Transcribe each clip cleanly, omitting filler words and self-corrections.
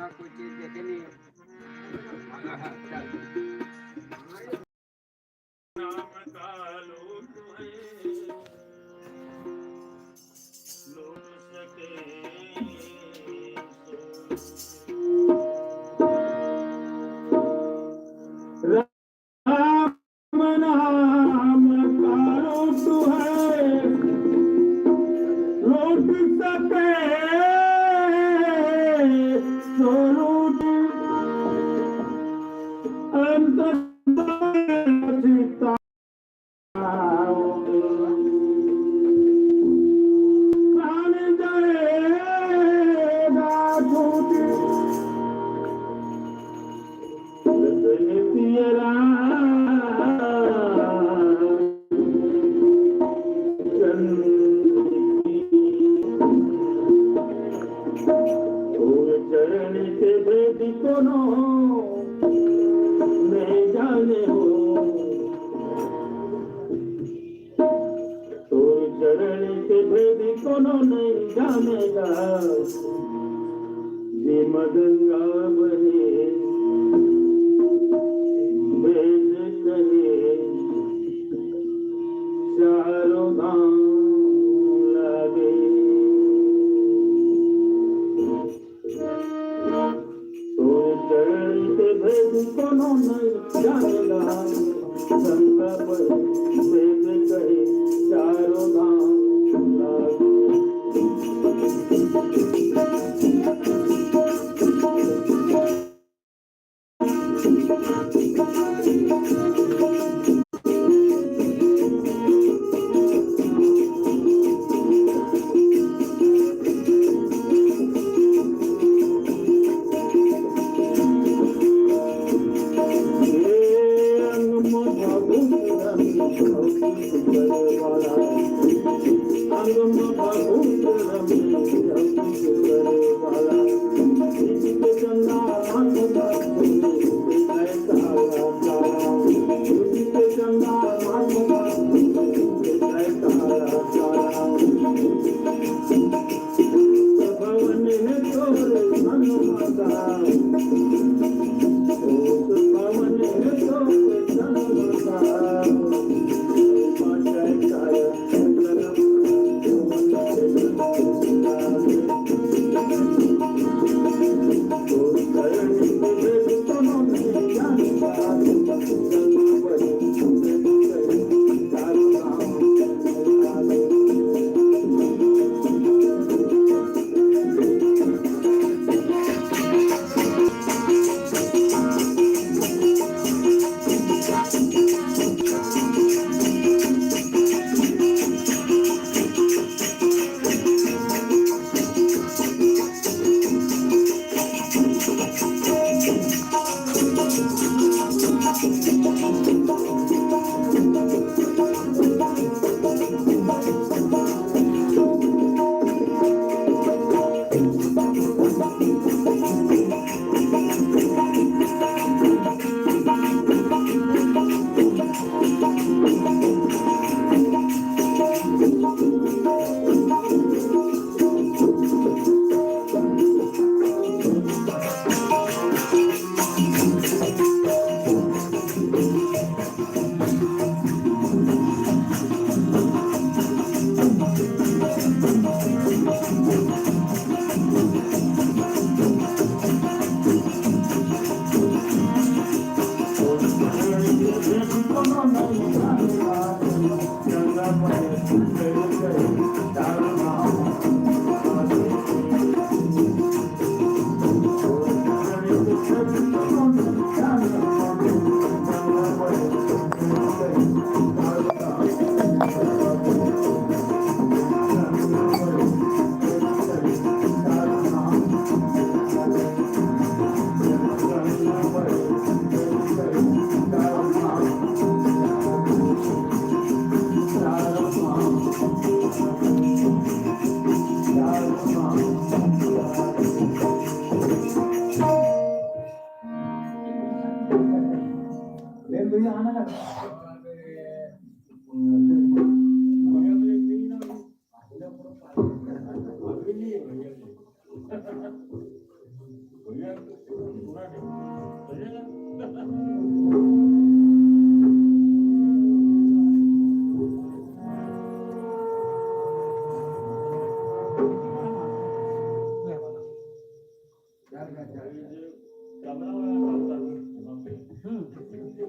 कोई चीज देखे नहीं है। नाम का लूट है, लूट सके राम नाम का लूट है, लूट सके सो लूट अंत चिता प्राण जाएगा छूट तेरा चरण के भेद कोनो नहीं जाने हो, तो चरण के भेद कोनो नहीं जानेगा, ये मगंगा बहे भेद कहे चारों गांव लागे। तो चरण के भेद कोनो नहीं जानेगा, गंगा पर भेद कहे चारों गांव लागे। I'm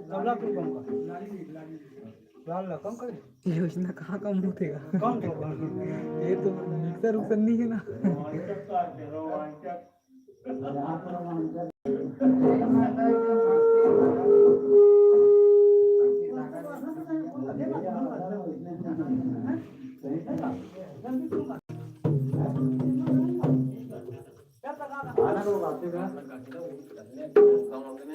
तबला को कम कर लाल कम कर योजना कहाँ कम उठेगा कम तो ये तो मिक्सर उक्सर नहीं है ना रोमांचक रोमांचक